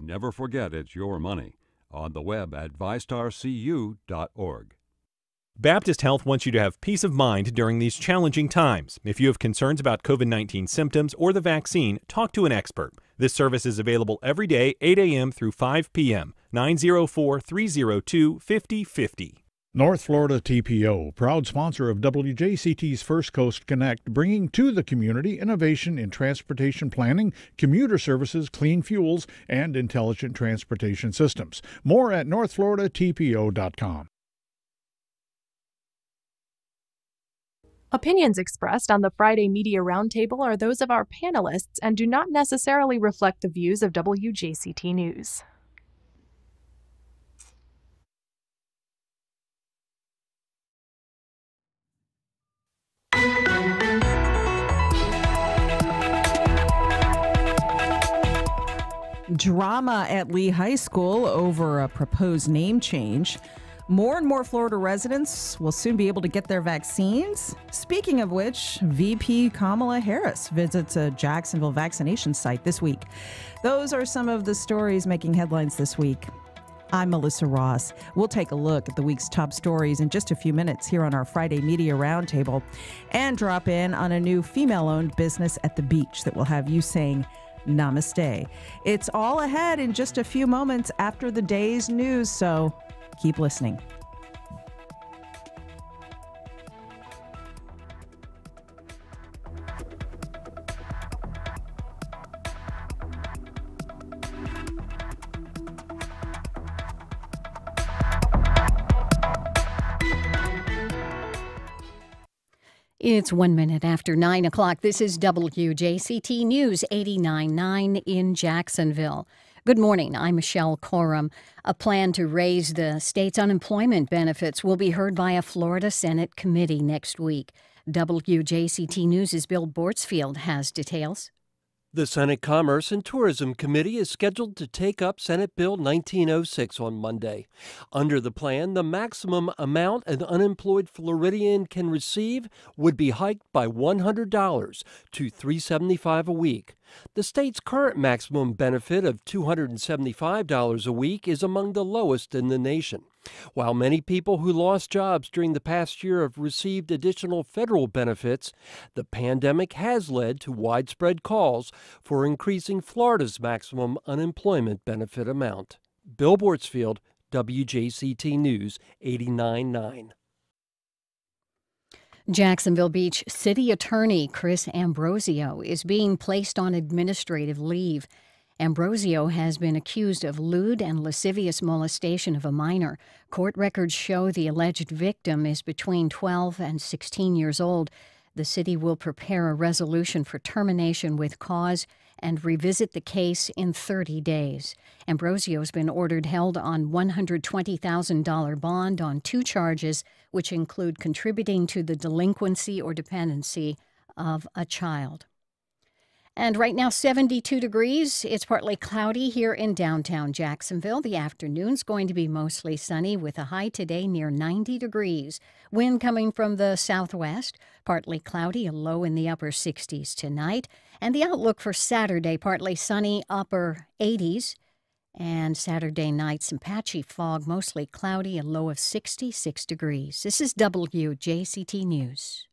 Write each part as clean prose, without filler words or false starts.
Never forget it's your money. On the web at vistarcu.org. Baptist Health wants you to have peace of mind during these challenging times. If you have concerns about COVID-19 symptoms or the vaccine, talk to an expert. This service is available every day, 8 a.m. through 5 p.m. 904-302-5050. North Florida TPO, proud sponsor of WJCT's First Coast Connect, bringing to the community innovation in transportation planning, commuter services, clean fuels, and intelligent transportation systems. More at northfloridatpo.com. Opinions expressed on the Friday Media Roundtable are those of our panelists and do not necessarily reflect the views of WJCT News. Drama at Lee High School over a proposed name change. More and more Florida residents will soon be able to get their vaccines. Speaking of which, VP Kamala Harris visits a Jacksonville vaccination site this week. Those are some of the stories making headlines this week. I'm Melissa Ross. We'll take a look at the week's top stories in just a few minutes here on our Friday Media Roundtable and drop in on a new female-owned business at the beach that will have you saying namaste. It's all ahead in just a few moments after the day's news, so keep listening. It's 1 minute after 9 o'clock. This is WJCT News 89.9 in Jacksonville. Good morning. I'm Michelle Coram. A plan to raise the state's unemployment benefits will be heard by a Florida Senate committee next week. WJCT News' Bill Bortzfield has details. The Senate Commerce and Tourism Committee is scheduled to take up Senate Bill 1906 on Monday. Under the plan, the maximum amount an unemployed Floridian can receive would be hiked by $100 to $375 a week. The state's current maximum benefit of $275 a week is among the lowest in the nation. While many people who lost jobs during the past year have received additional federal benefits, the pandemic has led to widespread calls for increasing Florida's maximum unemployment benefit amount. Bill Bortzfield, WJCT News 89.9. Jacksonville Beach City Attorney Chris Ambrosio is being placed on administrative leave. Ambrosio has been accused of lewd and lascivious molestation of a minor. Court records show the alleged victim is between 12 and 16 years old. The city will prepare a resolution for termination with cause and revisit the case in 30 days. Ambrosio has been ordered held on $120,000 bond on 2 charges, which include contributing to the delinquency or dependency of a child. And right now, 72 degrees. It's partly cloudy here in downtown Jacksonville. The afternoon's going to be mostly sunny with a high today near 90 degrees. Wind coming from the southwest, partly cloudy, a low in the upper 60s tonight. And the outlook for Saturday, partly sunny, upper 80s. And Saturday night, some patchy fog, mostly cloudy, a low of 66 degrees. This is WJCT News.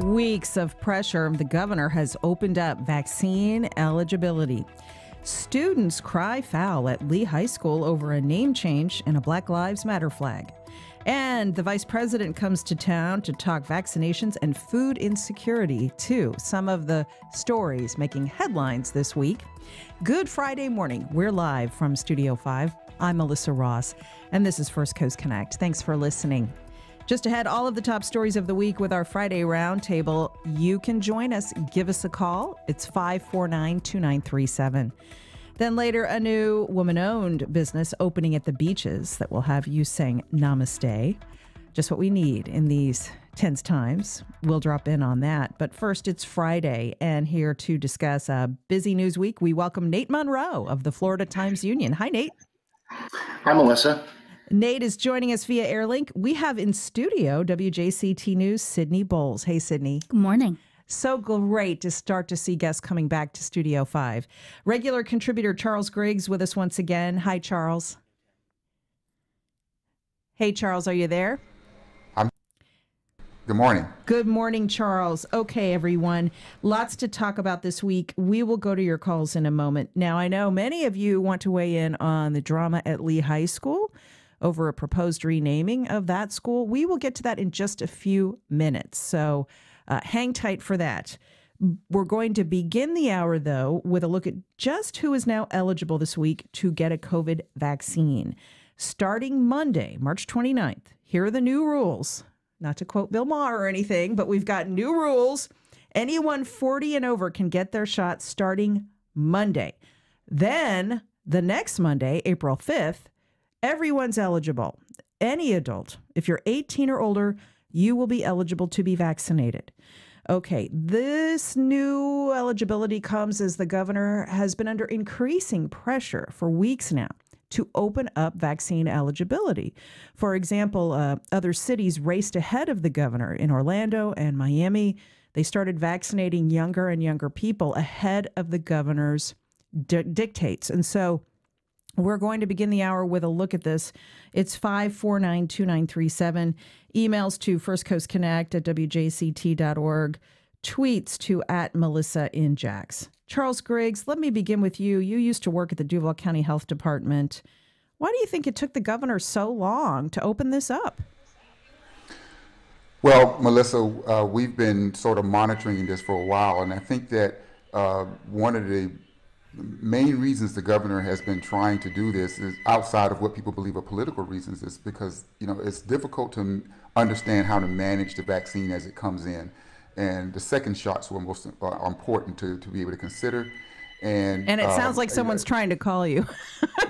Weeks of pressure, the governor has opened up vaccine eligibility. Students cry foul at Lee High School over a name change and a Black Lives Matter flag. And the vice president comes to town to talk vaccinations and food insecurity, too. Some of the stories making headlines this week. Good Friday morning. We're live from Studio 5. I'm Melissa Ross, and this is First Coast Connect. Thanks for listening. Just ahead, all of the top stories of the week with our Friday Roundtable. You can join us. Give us a call. It's 549-2937. Then later, a new woman-owned business opening at the beaches that will have you saying namaste. Just what we need in these tense times. We'll drop in on that. But first, it's Friday, and here to discuss a busy news week, we welcome Nate Monroe of the Florida Times-Union. Hi, Nate. Hi, Melissa. Nate is joining us via Airlink. We have in studio WJCT News, Sydney Bowles. Hey, Sydney. Good morning. So great to start to see guests coming back to Studio 5. Regular contributor Charles Griggs with us once again. Hi, Charles. Hey, Charles, are you there? Good morning. Good morning, Charles. Okay, everyone. Lots to talk about this week. We will go to your calls in a moment. Now, I know many of you want to weigh in on the drama at Lee High School over a proposed renaming of that school. We will get to that in just a few minutes, so hang tight for that. We're going to begin the hour, though, with a look at just who is now eligible this week to get a COVID vaccine. Starting Monday, March 29th, here are the new rules. Not to quote Bill Maher or anything, but we've got new rules. Anyone 40 and over can get their shot starting Monday. Then the next Monday, April 5th, everyone's eligible. Any adult, if you're 18 or older, you will be eligible to be vaccinated. Okay, this new eligibility comes as the governor has been under increasing pressure for weeks now to open up vaccine eligibility. For example, other cities raced ahead of the governor. In Orlando and Miami, they started vaccinating younger and younger people ahead of the governor's dictates. And so we're going to begin the hour with a look at this. It's 549-2937. Emails to firstcoastconnect@wjct.org. Tweets to @MelissaInJax. Charles Griggs, let me begin with you. You used to work at the Duval County Health Department. Why do you think it took the governor so long to open this up? Well, Melissa, we've been sort of monitoring this for a while, and I think that one of the main reasons the governor has been trying to do this is outside of what people believe are political reasons, is because it's difficult to understand how to manage the vaccine as it comes in. And the second shots were most important to be able to consider. And it sounds like someone's trying to call you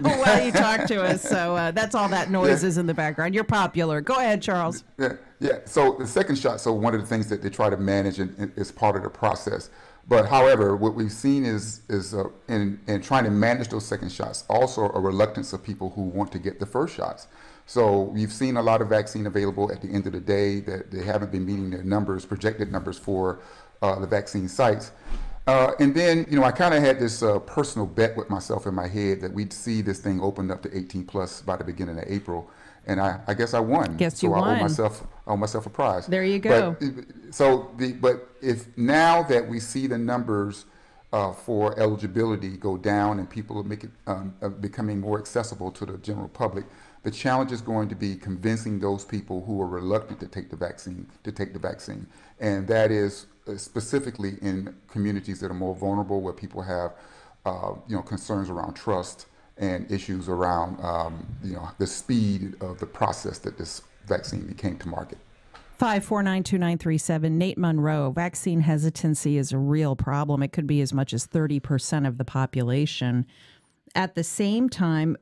while you talk to us. So that's all that noise is in the background. You're popular. Go ahead, Charles. Yeah. So the second shot, so one of the things that they try to manage is part of the process. But however, what we've seen is in trying to manage those second shots, also a reluctance of people who want to get the first shots. So we've seen a lot of vaccine available at the end of the day that they haven't been meeting their numbers, projected numbers for the vaccine sites. And then, I kind of had this personal bet with myself in my head that we'd see this thing opened up to 18 plus by the beginning of April. And I guess I won. Guess you won. I owe myself a prize. There you go. But if now that we see the numbers for eligibility go down and people are becoming more accessible to the general public, the challenge is going to be convincing those people who are reluctant to take the vaccine. And that is specifically in communities that are more vulnerable, where people have concerns around trust and issues around the speed of the process that this vaccine came to market. 549-2937. Nate Monroe, vaccine hesitancy is a real problem. It could be as much as 30% of the population. At the same time,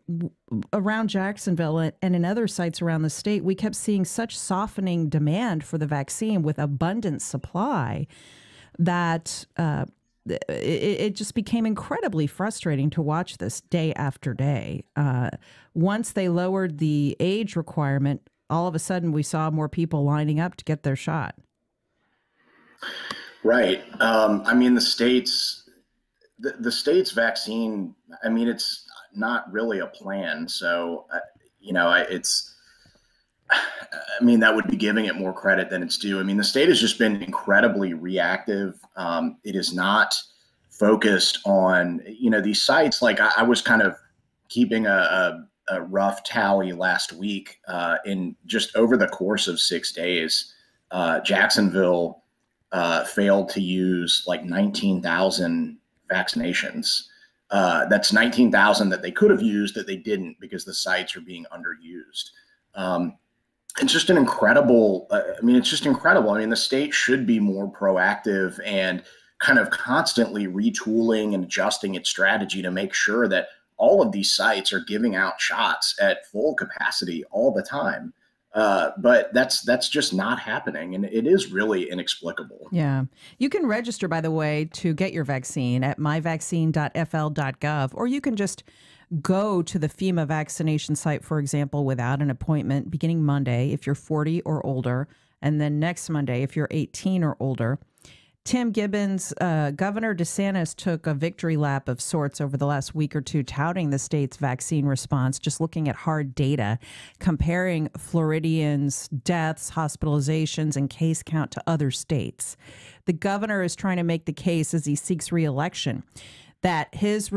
around Jacksonville and in other sites around the state, we kept seeing such softening demand for the vaccine with abundant supply that it just became incredibly frustrating to watch this day after day. Once they lowered the age requirement, all of a sudden we saw more people lining up to get their shot. Right. The state's vaccine, it's not really a plan. So, that would be giving it more credit than it's due. The state has just been incredibly reactive. It is not focused on, these sites. Like I was kind of keeping a rough tally last week. In just over the course of 6 days, Jacksonville failed to use like 19,000 vaccinations. That's 19,000 that they could have used that they didn't because the sites are being underused. It's just incredible. The state should be more proactive and kind of constantly retooling and adjusting its strategy to make sure that all of these sites are giving out shots at full capacity all the time. But that's just not happening, and it is really inexplicable. Yeah. You can register, by the way, to get your vaccine at myvaccine.fl.gov, or you can just go to the FEMA vaccination site, for example, without an appointment, beginning Monday if you're 40 or older, and then next Monday if you're 18 or older. Tim Gibbons, Governor DeSantis took a victory lap of sorts over the last week or two, touting the state's vaccine response, just looking at hard data, comparing Floridians' deaths, hospitalizations, and case count to other states. The governor is trying to make the case as he seeks re-election that his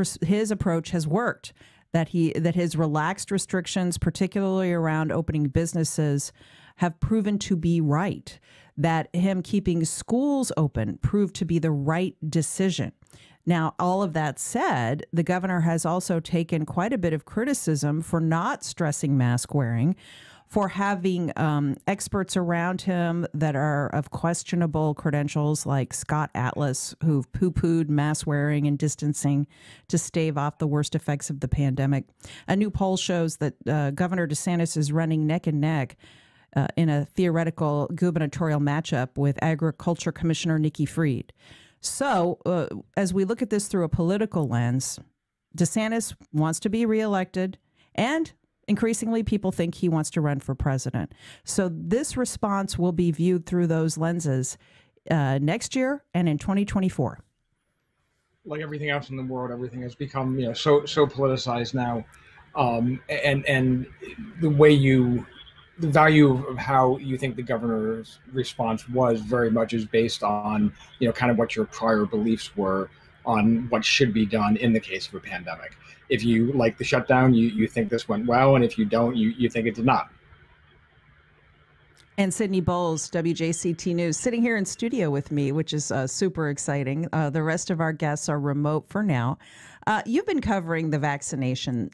approach has worked, that his relaxed restrictions, particularly around opening businesses, have proven to be right, that him keeping schools open proved to be the right decision. Now, all of that said, the governor has also taken quite a bit of criticism for not stressing mask wearing, for having experts around him that are of questionable credentials, like Scott Atlas, who've poo-pooed mask wearing and distancing to stave off the worst effects of the pandemic. A new poll shows that Governor DeSantis is running neck and neck in a theoretical gubernatorial matchup with Agriculture Commissioner Nikki Fried. So as we look at this through a political lens, DeSantis wants to be reelected, and increasingly people think he wants to run for president. So this response will be viewed through those lenses next year and in 2024. Like everything else in the world, everything has become so politicized now, and the value of how you think the governor's response was very much is based on, kind of what your prior beliefs were on what should be done in the case of a pandemic. If you like the shutdown, you think this went well, and if you don't, you think it did not. And Sydney Bowles, WJCT News, sitting here in studio with me, which is super exciting. The rest of our guests are remote for now. You've been covering the vaccination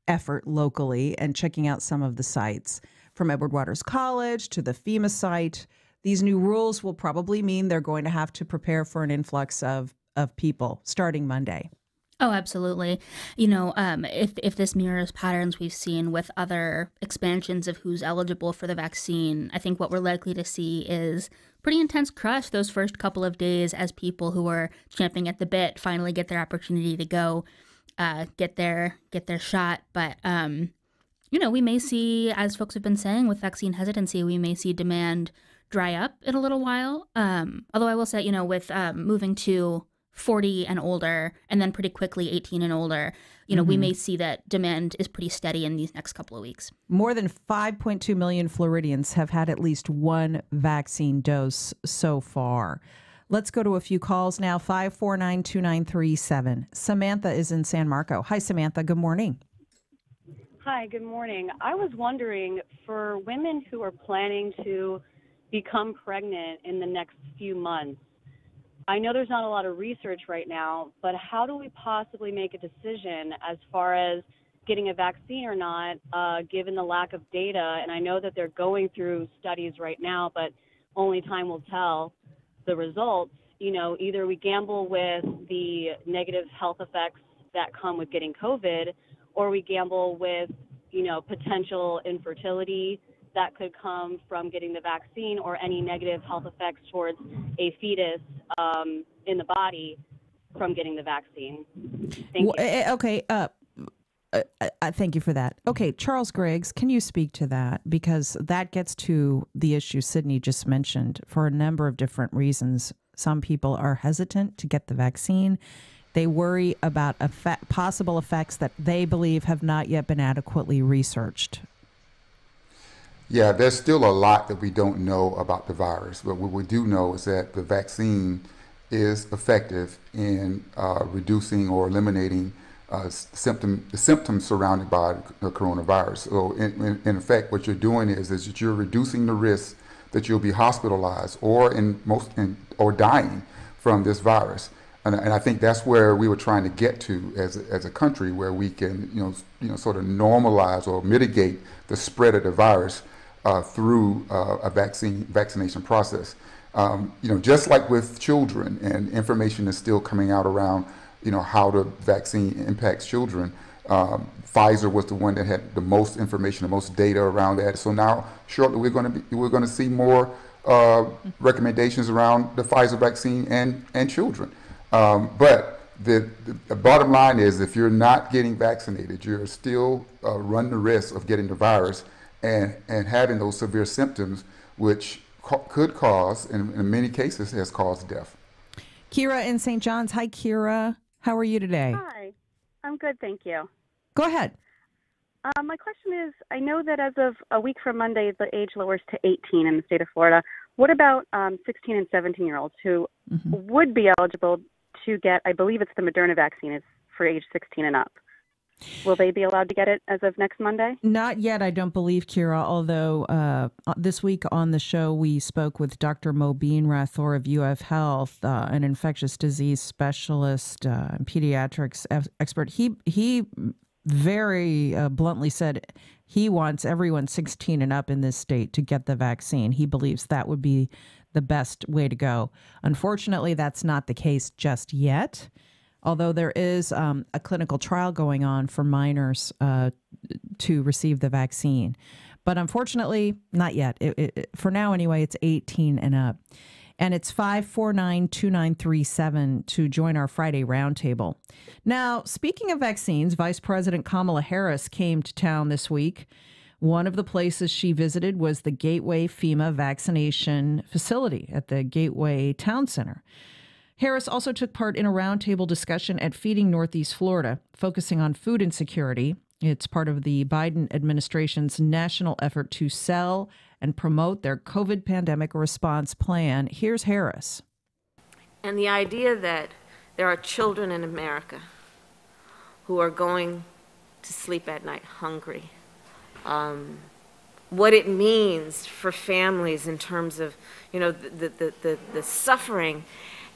effort locally and checking out some of the sites, from Edward Waters College to the FEMA site. These new rules will probably mean they're going to have to prepare for an influx of people starting Monday. Oh, absolutely. If this mirrors patterns we've seen with other expansions of who's eligible for the vaccine, I think what we're likely to see is pretty intense crush those first couple of days as people who are champing at the bit finally get their opportunity to go get their shot. But, we may see, as folks have been saying, with vaccine hesitancy, we may see demand dry up in a little while. Although I will say, with moving to 40 and older, and then pretty quickly 18 and older, we may see that demand is pretty steady in these next couple of weeks. More than 5.2 million Floridians have had at least one vaccine dose so far. Let's go to a few calls now. 549-2937. Samantha is in San Marco. Hi, Samantha. Good morning. Hi, good morning. I was wondering, for women who are planning to become pregnant in the next few months, I know there's not a lot of research right now, but how do we possibly make a decision as far as getting a vaccine or not, given the lack of data? And I know that they're going through studies right now, but only time will tell the results. Either we gamble with the negative health effects that come with getting COVID, or we gamble with, potential infertility that could come from getting the vaccine, or any negative health effects towards a fetus in the body from getting the vaccine. Thank you. Okay. Thank you for that. Okay, Charles Griggs, can you speak to that? Because that gets to the issue Sydney just mentioned for a number of different reasons. Some people are hesitant to get the vaccine. They worry about possible effects that they believe have not yet been adequately researched. Yeah, there's still a lot that we don't know about the virus, but what we do know is that the vaccine is effective in reducing or eliminating the symptoms surrounded by the coronavirus. So in effect, what you're doing is that you're reducing the risk that you'll be hospitalized or or dying from this virus. And I think that's where we were trying to get to as a country, where we can sort of normalize or mitigate the spread of the virus through a vaccination process. Just like with children, and information is still coming out around how the vaccine impacts children. Pfizer was the one that had the most information, the most data around that. So now, shortly, we're going to see more recommendations around the Pfizer vaccine and children. But the bottom line is, if you're not getting vaccinated, you're still run the risk of getting the virus and having those severe symptoms, which could cause, and in many cases has caused death. Kira in St. John's. Hi, Kira. How are you today? Hi, I'm good, thank you. Go ahead. My question is, I know that as of a week from Monday, the age lowers to 18 in the state of Florida. What about 16 and 17-year-olds who would be eligible to get, I believe it's the Moderna vaccine, it's for age 16 and up. Will they be allowed to get it as of next Monday? Not yet, I don't believe, Kira, although this week on the show we spoke with Dr. Mobeen Rathore of UF Health, an infectious disease specialist and pediatrics expert. He very bluntly said he wants everyone 16 and up in this state to get the vaccine. He believes that would be the best way to go. Unfortunately, that's not the case just yet. Although there is a clinical trial going on for minors to receive the vaccine. But unfortunately, not yet. For now, anyway, it's 18 and up. And it's 549-2937 to join our Friday roundtable. Now, speaking of vaccines, Vice President Kamala Harris came to town this week. One of the places she visited was the Gateway FEMA vaccination facility at the Gateway Town Center. Harris also took part in a roundtable discussion at Feeding Northeast Florida, focusing on food insecurity. It's part of the Biden administration's national effort to sell and promote their COVID pandemic response plan. Here's Harris. And the idea that there are children in America who are going to sleep at night hungry, what it means for families in terms of, the suffering.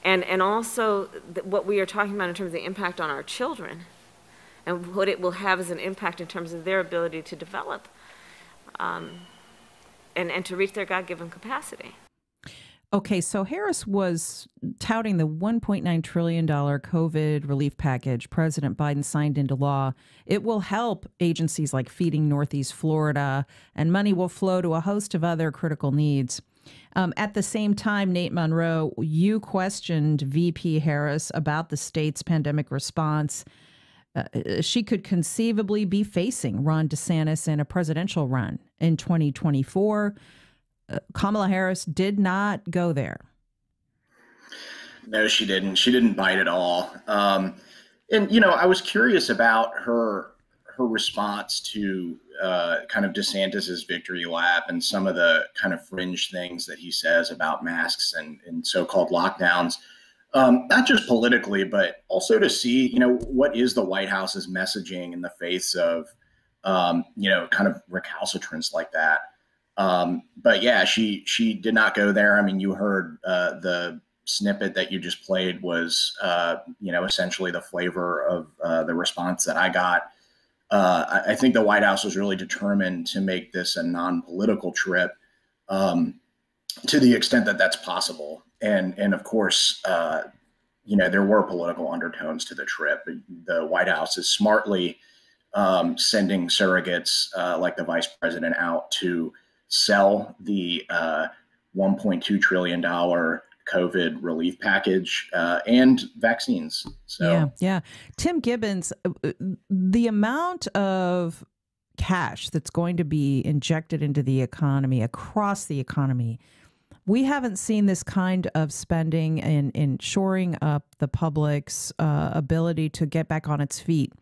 And also what we are talking about in terms of the impact on our children and what it will have as an impact in terms of their ability to develop and to reach their God-given capacity. Okay, so Harris was touting the $1.9 trillion COVID relief package President Biden signed into law. It will help agencies like Feeding Northeast Florida, and money will flow to a host of other critical needs. At the same time, Nate Monroe, you questioned VP Harris about the state's pandemic response. She could conceivably be facing Ron DeSantis in a presidential run in 2024. Kamala Harris did not go there. No, she didn't. She didn't bite at all. And, I was curious about her response to kind of DeSantis's victory lap and some of the kind of fringe things that he says about masks and so-called lockdowns, not just politically, but also to see, what is the White House's messaging in the face of, kind of recalcitrance like that. But yeah, she did not go there. I mean, you heard the snippet that you just played was, essentially the flavor of the response that I got. I think the White House was really determined to make this a non-political trip to the extent that that's possible. And of course, there were political undertones to the trip. The White House is smartly sending surrogates like the vice president out to sell the $1.2 trillion COVID relief package and vaccines. So yeah. Tim Gibbons, the amount of cash that's going to be injected into the economy, across the economy, we haven't seen this kind of spending in shoring up the public's ability to get back on its feet,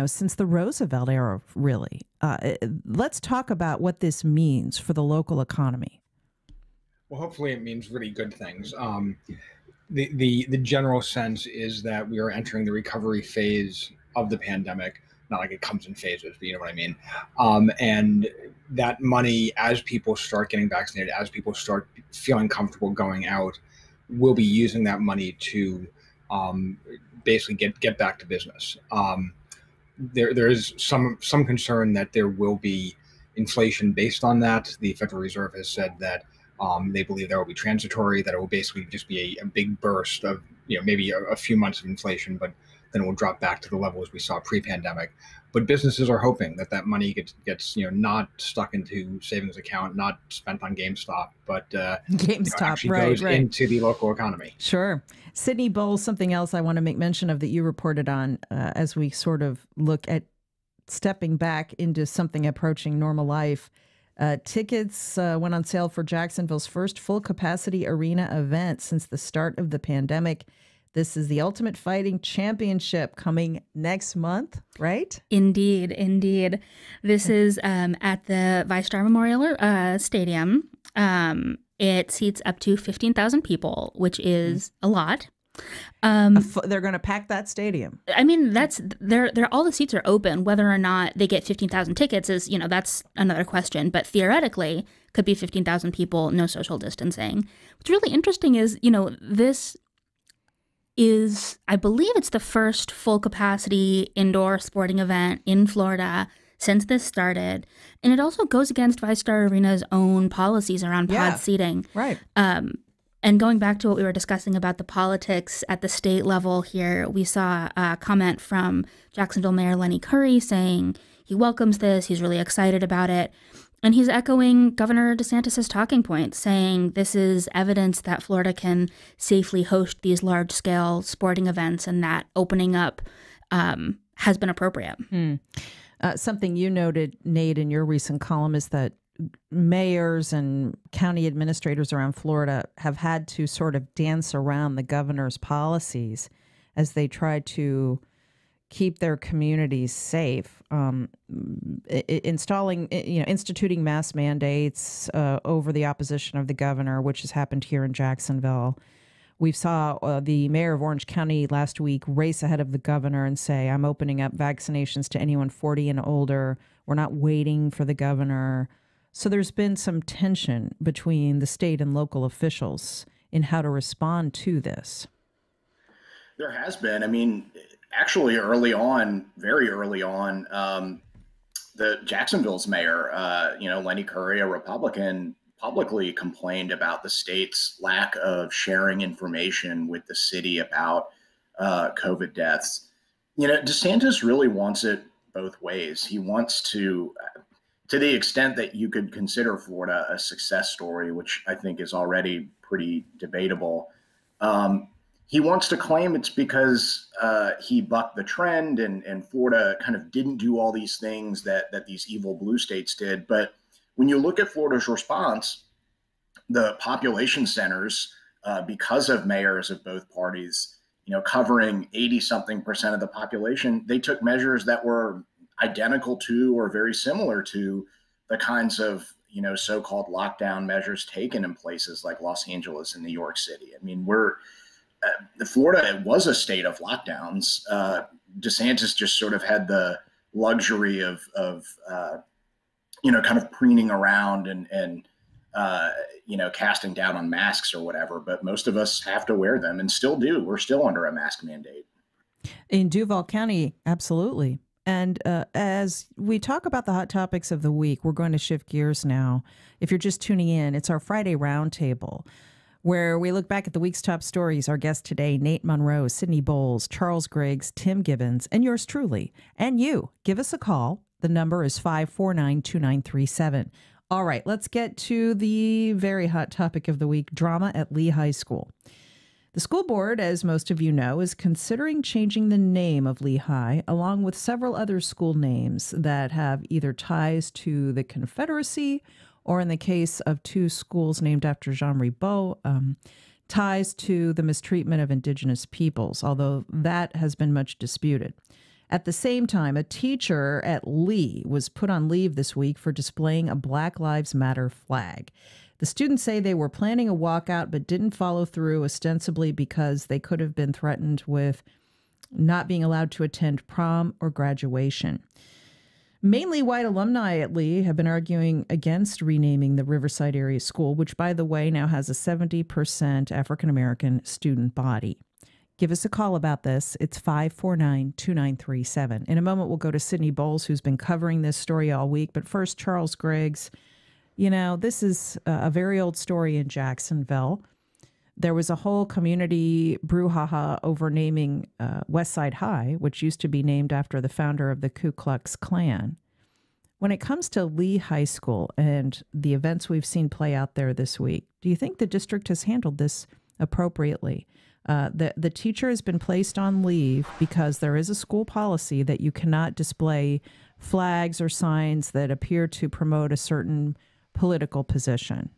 since the Roosevelt era, really. Let's talk about what this means for the local economy. Well, hopefully it means really good things. The general sense is that we are entering the recovery phase of the pandemic. Not like it comes in phases, but you know what I mean. And that money, as people start getting vaccinated, as people start feeling comfortable going out, we'll be using that money to basically get back to business. There is some concern that there will be inflation based on that. The Federal Reserve has said that they believe that will be transitory, that it will basically just be a big burst of, maybe a few months of inflation, but then it will drop back to the levels we saw pre-pandemic. But businesses are hoping that that money gets not stuck into savings account, not spent on GameStop, but GameStop actually goes into the local economy. Sure. Sydney Bowles, something else I want to make mention of that you reported on as we sort of look at stepping back into something approaching normal life. Tickets went on sale for Jacksonville's first full-capacity arena event since the start of the pandemic. This is the Ultimate Fighting Championship coming next month, right? Indeed, indeed. This is at the VyStar Memorial Stadium. It seats up to 15,000 people, which is a lot. They're going to pack that stadium. I mean, all the seats are open. Whether or not they get 15,000 tickets is, that's another question. But theoretically, could be 15,000 people, no social distancing. What's really interesting is, this is, I believe it's the first full capacity indoor sporting event in Florida since this started. And it also goes against VyStar Arena's own policies around pod seating. Right. And going back to what we were discussing about the politics at the state level here, we saw a comment from Jacksonville Mayor Lenny Curry saying he welcomes this, he's really excited about it. And he's echoing Governor DeSantis' talking point, saying this is evidence that Florida can safely host these large-scale sporting events and that opening up has been appropriate. Something you noted, Nate, in your recent column is that mayors and county administrators around Florida have had to sort of dance around the governor's policies as they try to keep their communities safe, instituting mask mandates over the opposition of the governor, which has happened here in Jacksonville. We saw the mayor of Orange County last week race ahead of the governor and say, I'm opening up vaccinations to anyone 40 and older. We're not waiting for the governor. So there's been some tension between the state and local officials in how to respond to this. There has been. I mean, actually early on, very early on, the Jacksonville's mayor, Lenny Curry, a Republican, publicly complained about the state's lack of sharing information with the city about COVID deaths. DeSantis really wants it both ways. He wants to the extent that you could consider Florida a success story, which I think is already pretty debatable. He wants to claim it's because he bucked the trend and Florida kind of didn't do all these things that these evil blue states did. But when you look at Florida's response, the population centers, because of mayors of both parties, covering 80-something% of the population, they took measures that were identical to or very similar to the kinds of, so-called lockdown measures taken in places like Los Angeles and New York City. I mean, Florida was a state of lockdowns. DeSantis just sort of had the luxury of kind of preening around and casting doubt on masks or whatever. But most of us have to wear them and still do. We're still under a mask mandate. In Duval County, absolutely. And as we talk about the hot topics of the week, we're going to shift gears now. If you're just tuning in, it's our Friday Roundtable, where we look back at the week's top stories. Our guests today, Nate Monroe, Sydney Bowles, Charles Griggs, Tim Gibbons, and yours truly. And you, give us a call. The number is 549-2937. All right, let's get to the very hot topic of the week, drama at Lee High School. The school board, as most of you know, is considering changing the name of Lee High, along with several other school names that have either ties to the Confederacy or, in the case of two schools named after Jean Ribault, ties to the mistreatment of Indigenous peoples, although that has been much disputed. At the same time, a teacher at Lee was put on leave this week for displaying a Black Lives Matter flag. The students say they were planning a walkout but didn't follow through, ostensibly because they could have been threatened with not being allowed to attend prom or graduation. Mainly white alumni at Lee have been arguing against renaming the Riverside Area School, which, by the way, now has a 70% African-American student body. Give us a call about this. It's 549-2937. In a moment, we'll go to Sydney Bowles, who's been covering this story all week. But first, Charles Griggs. This is a very old story in Jacksonville. there was a whole community brouhaha over naming Westside High, which used to be named after the founder of the Ku Klux Klan. When it comes to Lee High School and the events we've seen play out there this week, do you think the district has handled this appropriately? The teacher has been placed on leave because there is a school policy that you cannot display flags or signs that appear to promote a certain political position.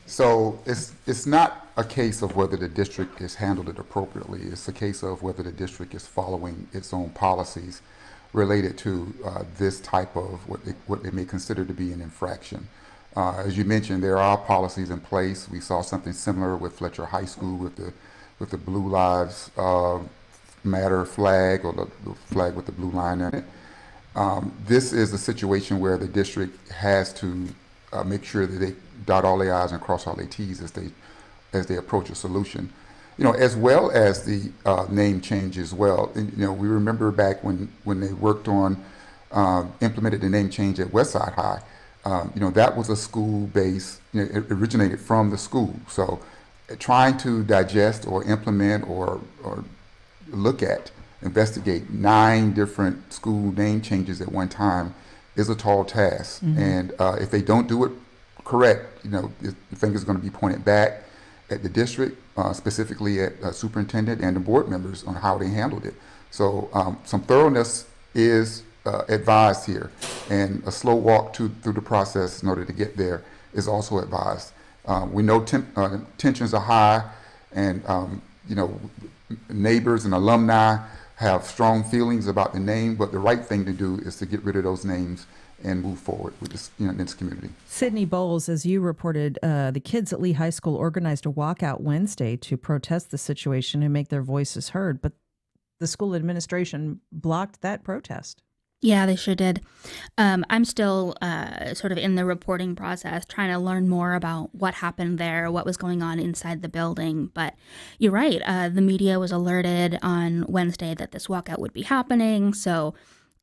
So it's not a case of whether the district has handled it appropriately. It's a case of whether the district is following its own policies related to this type of what they may consider to be an infraction. As you mentioned, there are policies in place. We saw something similar with Fletcher High School with the Blue Lives Matter flag, or the flag with the blue line in it. This is a situation where the district has to make sure that they dot all their I's and cross all their T's as they approach a solution. As well as the name change as well. And, we remember back when they worked on implemented the name change at Westside High. That was a school-based, it originated from the school. So trying to digest or implement or look at, investigate 9 different school name changes at one time is a tall task. Mm-hmm. And if they don't do it correct, the finger is going to be pointed back at the district, specifically at superintendent and the board members on how they handled it. So some thoroughness is advised here, and a slow walk through the process in order to get there is also advised. We know tensions are high, and neighbors and alumni have strong feelings about the name, but the right thing to do is to get rid of those names and move forward with this, this community. Sydney Bowles, as you reported, the kids at Lee High School organized a walkout Wednesday to protest the situation and make their voices heard, but the school administration blocked that protest. Yeah, they sure did. I'm still sort of in the reporting process, trying to learn more about what happened there, what was going on inside the building. But you're right. The media was alerted on Wednesday that this walkout would be happening. So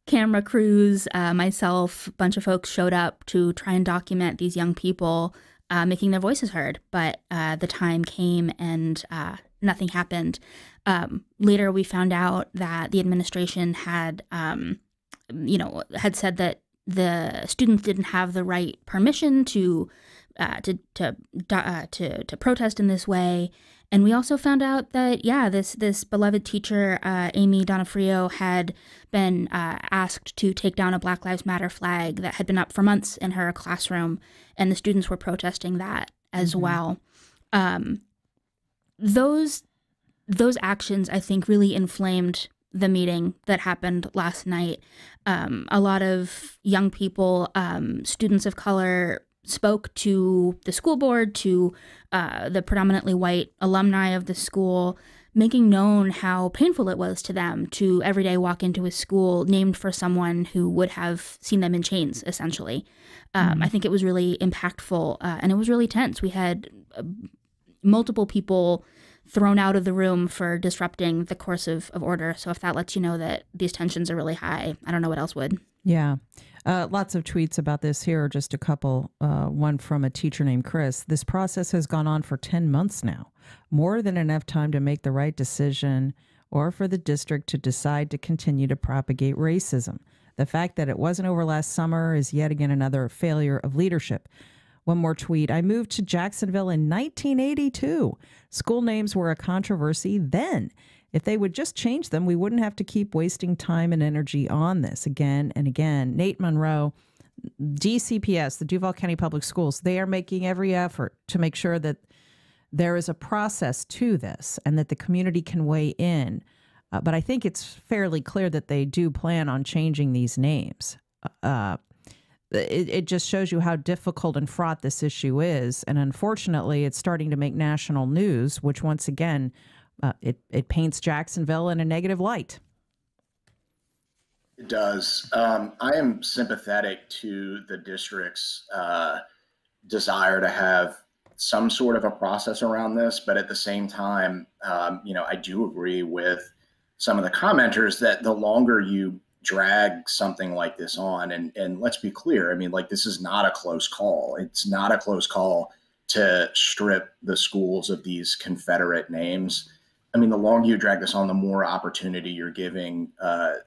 camera crews, myself, a bunch of folks showed up to try and document these young people making their voices heard. But the time came and nothing happened. Later, we found out that the administration had said that the students didn't have the right permission to protest in this way. And we also found out that, this beloved teacher, Amy Donofrio, had been asked to take down a Black Lives Matter flag that had been up for months in her classroom, and the students were protesting that as well. Those actions, I think, really inflamed the meeting that happened last night. A lot of young people, students of color, spoke to the school board, to the predominantly white alumni of the school, making known how painful it was to them to every day walk into a school named for someone who would have seen them in chains, essentially. I think it was really impactful, and it was really tense. We had multiple people thrown out of the room for disrupting the course of order. So if that lets you know that these tensions are really high, I don't know what else would. Yeah. Lots of tweets about this. Here are just a couple. One from a teacher named Chris. This process has gone on for 10 months now. More than enough time to make the right decision or for the district to decide to continue to propagate racism. The fact that it wasn't over last summer is yet again another failure of leadership. One more tweet. I moved to Jacksonville in 1982. School names were a controversy then. If they would just change them, we wouldn't have to keep wasting time and energy on this again and again. Nate Monroe, DCPS, the Duval County Public Schools, they are making every effort to make sure that there is a process to this and that the community can weigh in. But I think it's fairly clear that they do plan on changing these names. It just shows you how difficult and fraught this issue is. And unfortunately, it's starting to make national news, which once again, it paints Jacksonville in a negative light. It does. I am sympathetic to the district's desire to have some sort of a process around this. But at the same time, I do agree with some of the commenters that the longer you drag something like this on, and let's be clear, I mean, like, this is not a close call. It's not a close call to strip the schools of these Confederate names. I mean, the longer you drag this on, the more opportunity you're giving, the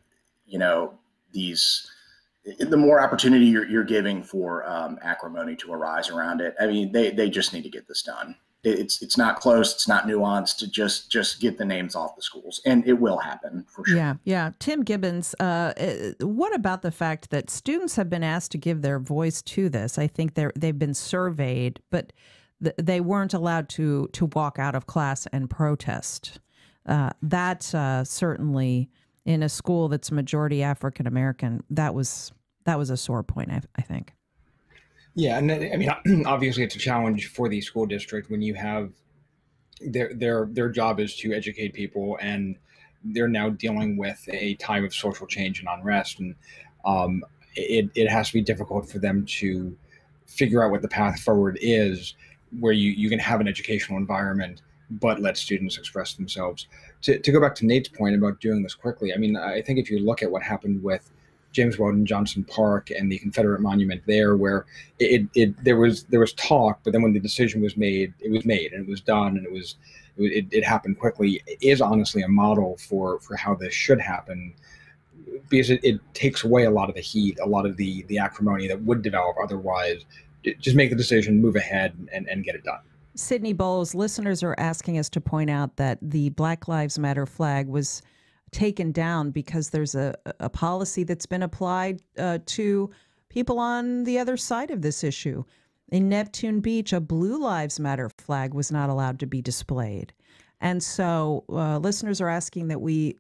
more opportunity you're giving for acrimony to arise around it. I mean, they just need to get this done. It's not close. It's not nuanced. To just get the names off the schools, and it will happen for sure. Yeah. Tim Gibbons, what about the fact that students have been asked to give their voice to this? I think they've been surveyed, but they weren't allowed to walk out of class and protest. That certainly, in a school that's majority African American, that was a sore point, I think. Yeah, and I mean, obviously, it's a challenge for the school district when you have their job is to educate people, and they're now dealing with a time of social change and unrest, and it has to be difficult for them to figure out what the path forward is, where you can have an educational environment but let students express themselves. To go back to Nate's point about doing this quickly, I mean, I think if you look at what happened with James Weldon Johnson Park and the Confederate monument there, where there was talk, but then when the decision was made, it was made and it was done, and it happened quickly, is honestly a model for how this should happen, because it takes away a lot of the heat, a lot of the acrimony that would develop otherwise. Just make the decision, move ahead, and get it done. Sydney Bowles, listeners are asking us to point out that the Black Lives Matter flag was taken down because there's a policy that's been applied to people on the other side of this issue. In Neptune Beach, a Blue Lives Matter flag was not allowed to be displayed. And so listeners are asking that we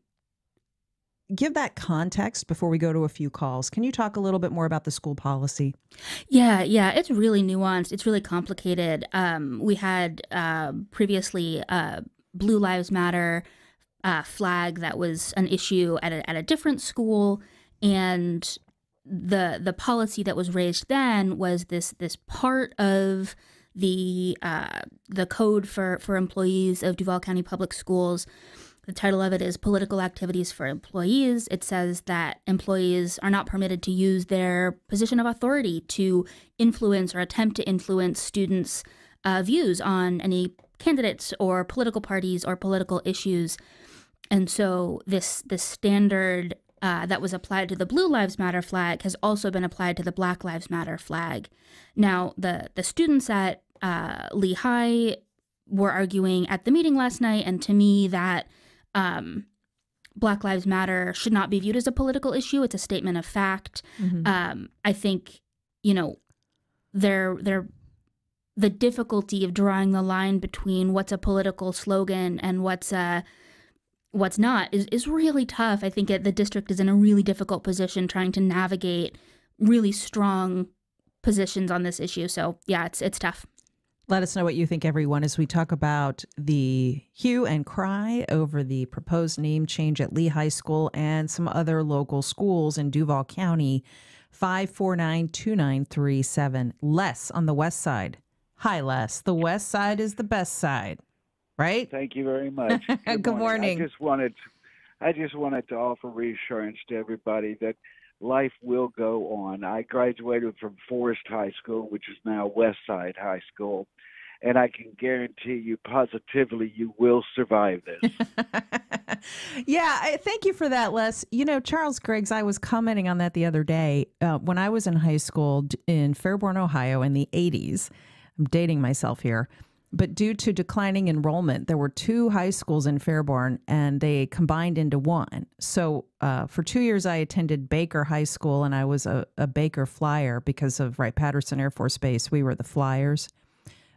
give that context before we go to a few calls. Can you talk a little bit more about the school policy? Yeah, it's really nuanced. It's really complicated. We had previously Blue Lives Matter flag that was an issue at a different school, and the policy that was raised then was this part of the code for employees of Duval County Public Schools. The title of it is Political Activities for Employees. It says that employees are not permitted to use their position of authority to influence or attempt to influence students' views on any candidates or political parties or political issues. And so this standard that was applied to the Blue Lives Matter flag has also been applied to the Black Lives Matter flag. Now, the students at Lehigh were arguing at the meeting last night, and to me that Black Lives Matter should not be viewed as a political issue. It's a statement of fact. Mm-hmm. I think, the difficulty of drawing the line between what's a political slogan and what's not is really tough. I think the district is in a really difficult position trying to navigate really strong positions on this issue. So yeah, it's tough. Let us know what you think, everyone, as we talk about the hue and cry over the proposed name change at Lee High School and some other local schools in Duval County. 549-2937. Les on the west side. Hi, Les. The west side is the best side, right? Thank you very much. Good morning. I just wanted to offer reassurance to everybody that life will go on. I graduated from Forest High School, which is now Westside High School, and I can guarantee you positively you will survive this. Yeah, thank you for that, Les. Charles Griggs, I was commenting on that the other day. When I was in high school in Fairborn, Ohio in the 80s, I'm dating myself here, but due to declining enrollment, there were 2 high schools in Fairborn, and they combined into one. So for 2 years, I attended Baker High School, and I was a Baker Flyer because of Wright-Patterson Air Force Base. We were the Flyers.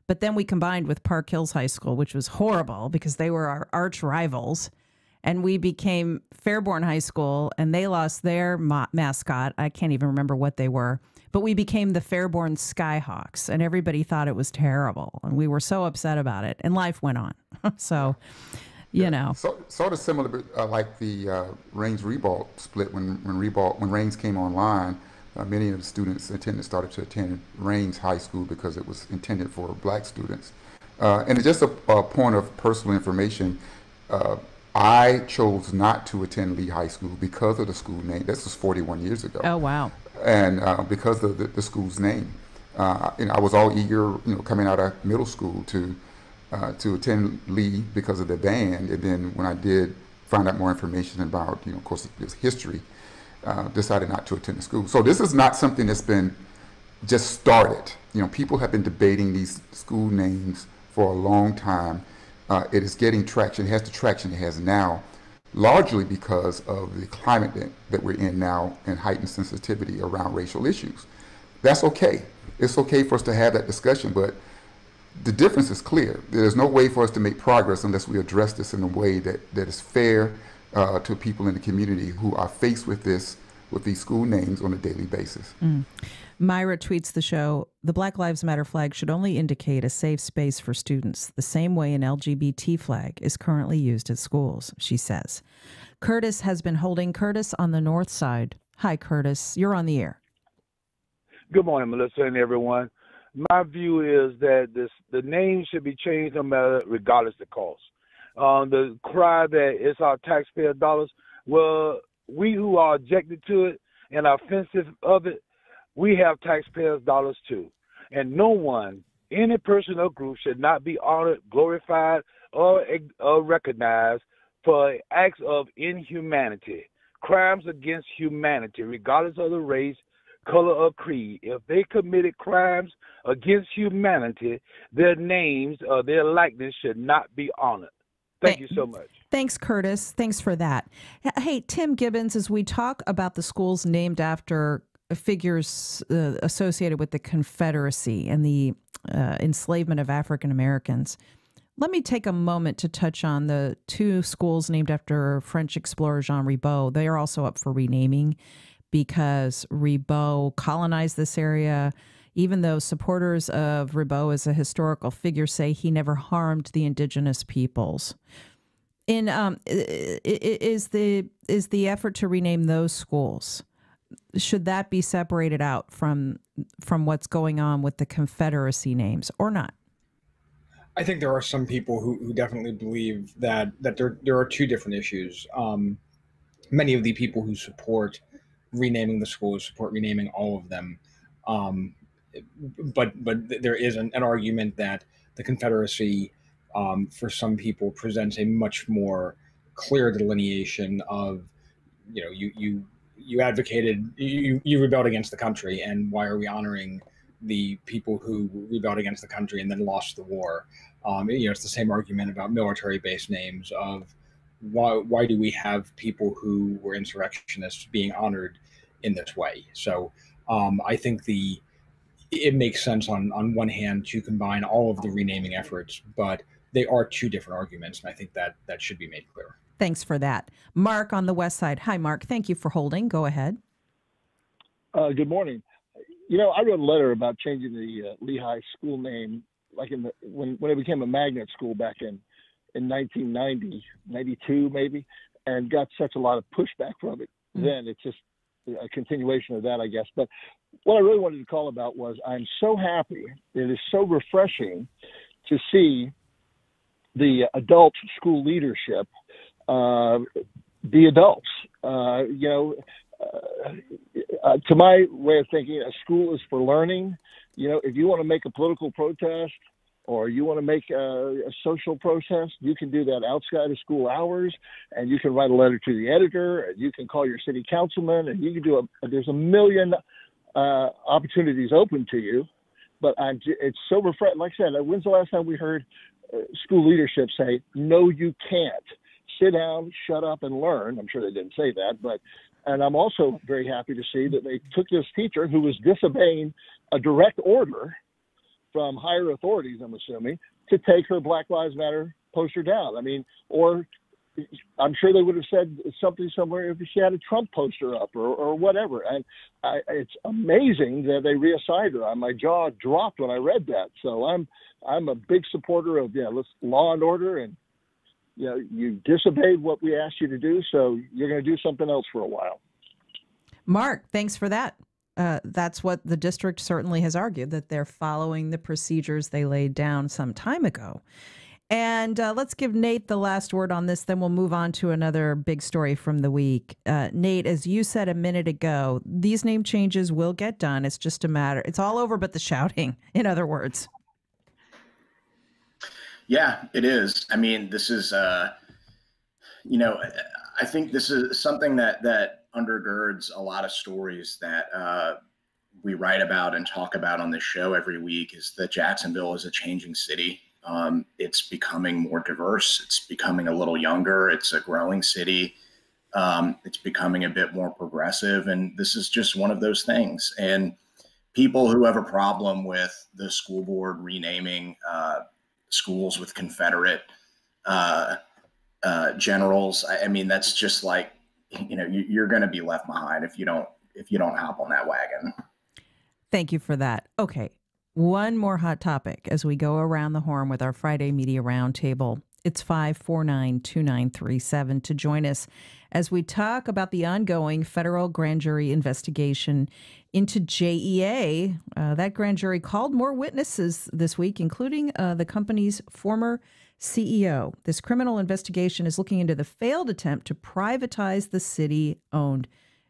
But then we combined with Park Hills High School, which was horrible because they were our arch rivals. And we became Fairborn High School, and they lost their mascot. I can't even remember what they were. But we became the Fairborn Skyhawks, and everybody thought it was terrible. And we were so upset about it, and life went on. So, So, sort of similar, like the Raines-Ribault split when Raines came online. Many of the students started to attend Raines High School because it was intended for black students. And it's just a point of personal information. I chose not to attend Lee High School because of the school name. This was 41 years ago. Oh, wow. And because of the school's name. And I was all eager, coming out of middle school to attend Lee because of the band. And then when I did find out more information about, of course, this history, decided not to attend the school. So this is not something that's been just started. People have been debating these school names for a long time. It is getting traction. It has the traction it has now, largely because of the climate that we're in now and heightened sensitivity around racial issues. That's okay. It's okay for us to have that discussion, but the difference is clear. There's no way for us to make progress unless we address this in a way that is fair to people in the community who are faced with these school names on a daily basis. Myra tweets the show, the Black Lives Matter flag should only indicate a safe space for students, the same way an LGBT flag is currently used at schools, she says. Curtis has been holding. Curtis on the north side. Hi, Curtis. You're on the air. Good morning, Melissa and everyone. My view is that the name should be changed no matter, regardless of the cost. The cry that it's our taxpayer dollars, well, we who are objected to it and are offensive of it, we have taxpayers' dollars too. And no one, any person or group should not be honored, glorified, or recognized for acts of inhumanity, crimes against humanity, regardless of the race, color, or creed. If they committed crimes against humanity, their names or their likeness should not be honored. Thank you so much. Thanks, Curtis. Thanks for that. Hey, Tim Gibbons, as we talk about the schools named after figures associated with the Confederacy and the enslavement of African Americans, let me take a moment to touch on the two schools named after French explorer Jean Ribault. They are also up for renaming because Ribault colonized this area, even though supporters of Ribault as a historical figure say he never harmed the indigenous peoples. Is the effort to rename those schools, should that be separated out from what's going on with the Confederacy names or not? I think there are some people who definitely believe that there are two different issues. Many of the people who support renaming the schools support renaming all of them. But there is an argument that the Confederacy, for some people, presents a much more clear delineation of, you advocated, you rebelled against the country, and why are we honoring the people who rebelled against the country and then lost the war? It's the same argument about military-based names of why do we have people who were insurrectionists being honored in this way? So I think it makes sense on one hand to combine all of the renaming efforts, but they are two different arguments, and I think that should be made clear. Thanks for that. Mark on the west side. Hi, Mark. Thank you for holding. Go ahead. Good morning. I wrote a letter about changing the Lehigh school name, like when it became a magnet school back in 1990, 92 maybe, and got such a lot of pushback from it. Then it's just a continuation of that, I guess. But what I really wanted to call about was I'm so happy. It is so refreshing to see the adult school leadership be adults. To my way of thinking, a school is for learning. If you want to make a political protest or you want to make a social protest, you can do that outside of school hours, and you can write a letter to the editor, and you can call your city councilman, and you can do there's a million opportunities open to you. But it's so refreshing. Like I said, when's the last time we heard school leadership say, no, you can't. Sit down, shut up, and learn. I'm sure they didn't say that, and I'm also very happy to see that they took this teacher who was disobeying a direct order from higher authorities, I'm assuming, to take her Black Lives Matter poster down. Or I'm sure they would have said something somewhere if she had a Trump poster up or whatever. And it's amazing that they reassigned her. My jaw dropped when I read that. So I'm a big supporter of law and order, and you disobeyed what we asked you to do, so you're going to do something else for a while. Mark, thanks for that. That's what the district certainly has argued, that they're following the procedures they laid down some time ago. And let's give Nate the last word on this, then we'll move on to another big story from the week. Nate, as you said a minute ago, these name changes will get done. It's just a matter. It's all over but the shouting, in other words. Yeah, it is. I mean, this is, you know, I think this is something that undergirds a lot of stories that we write about and talk about on this show every week, is that Jacksonville is a changing city. It's becoming more diverse. It's becoming a little younger. It's a growing city. It's becoming a bit more progressive. And this is just one of those things. And people who have a problem with the school board renaming schools with Confederate generals, I mean, that's just like, you know, you're going to be left behind if you don't hop on that wagon. Thank you for that. Okay. One more hot topic as we go around the horn with our Friday Media Roundtable. It's 549-2937 to join us as we talk about the ongoing federal grand jury investigation into JEA. That grand jury called more witnesses this week, including the company's former CEO. This criminal investigation is looking into the failed attempt to privatize the city-owned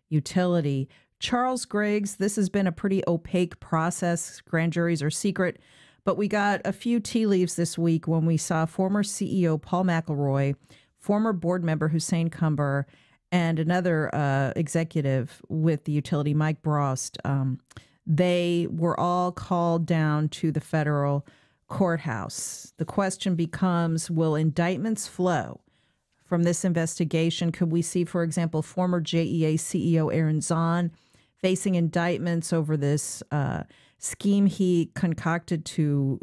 utility. Charles Griggs, this has been a pretty opaque process. Grand juries are secret, but we got a few tea leaves this week when we saw former CEO Paul McElroy, former board member Hussein Cumber, and another executive with the utility, Mike Brost. They were all called down to the federal courthouse. The question becomes, will indictments flow from this investigation? Could we see, for example, former JEA CEO Aaron Zahn facing indictments over this scheme he concocted to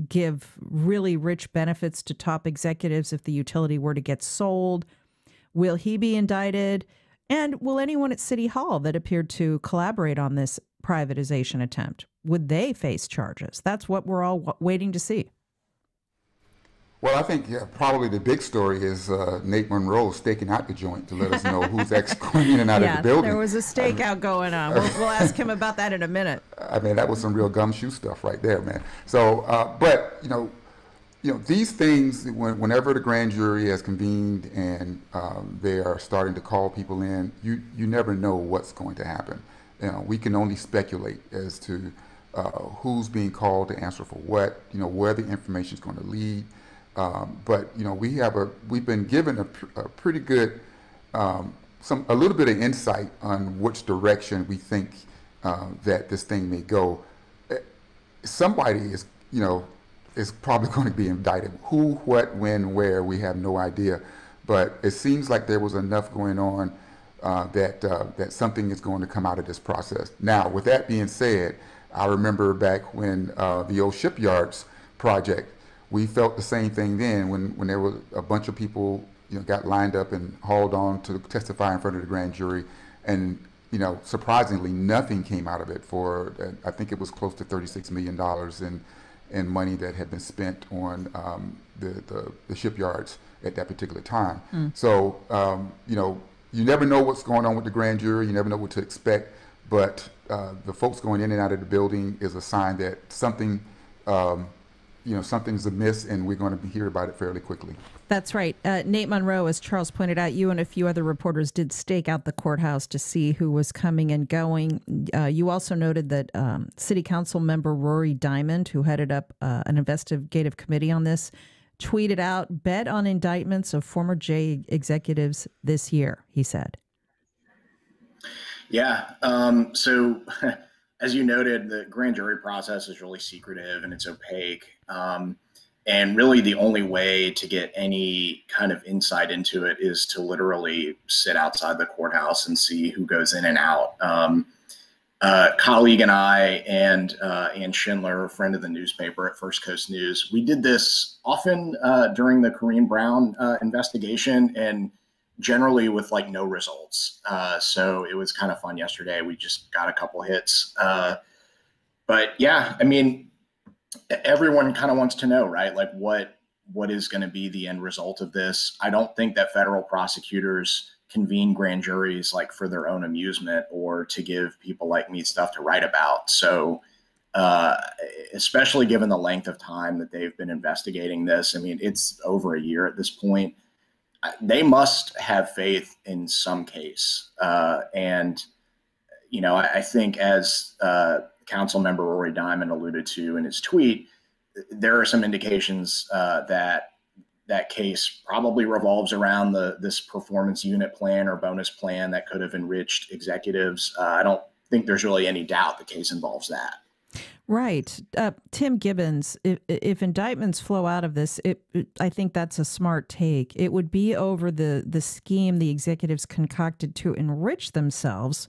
give really rich benefits to top executives if the utility were to get sold? Will he be indicted? And will anyone at City Hall that appeared to collaborate on this privatization attempt, would they face charges? That's what we're all waiting to see. Well, I think probably the big story is Nate Monroe staking out the joint to let us know who's actually going in and out of the building. There was a stakeout going on. We'll ask him about that in a minute. I mean, that was some real gumshoe stuff right there, man. So, but you know, these things, whenever the grand jury has convened and they are starting to call people in, you never know what's going to happen. You know, we can only speculate as to who's being called to answer for what. You know, where the information is going to lead. But you know, we've been given a pretty good a little bit of insight on which direction we think that this thing may go. Somebody is probably going to be indicted. Who, what, when, where, we have no idea. But it seems like there was enough going on that something is going to come out of this process. Now, with that being said, I remember back when the old shipyards project. We felt the same thing then when there was a bunch of people, got lined up and hauled on to testify in front of the grand jury, and surprisingly, nothing came out of it. For I think it was close to $36 million in money that had been spent on the shipyards at that particular time. So you never know what's going on with the grand jury. You never know what to expect. But the folks going in and out of the building is a sign that something. Something's amiss, and we're going to hear about it fairly quickly. That's right. Nate Monroe, as Charles pointed out, you and a few other reporters did stake out the courthouse to see who was coming and going. You also noted that City Council member Rory Diamond, who headed up an investigative committee on this, tweeted out, bet on indictments of former J executives this year, he said. Yeah. So as you noted, the grand jury process is really secretive and it's opaque. And really the only way to get any kind of insight into it is to literally sit outside the courthouse and see who goes in and out. Colleague and I and Ann Schindler, a friend of the newspaper at First Coast News, we did this often during the Corrine Brown investigation, and generally with no results. So it was kind of fun yesterday. We just got a couple hits. But yeah, I mean, everyone kind of wants to know, right? What is going to be the end result of this? I don't think that federal prosecutors convene grand juries for their own amusement or to give people like me stuff to write about. So especially given the length of time that they've been investigating this. I mean, it's over a year at this point. They must have faith in some case. And, I think as Council Member Rory Diamond alluded to in his tweet, there are some indications that case probably revolves around this performance unit plan or bonus plan that could have enriched executives. I don't think there's really any doubt the case involves that. Right. Tim Gibbons, if indictments flow out of this, I think that's a smart take. It would be over the scheme the executives concocted to enrich themselves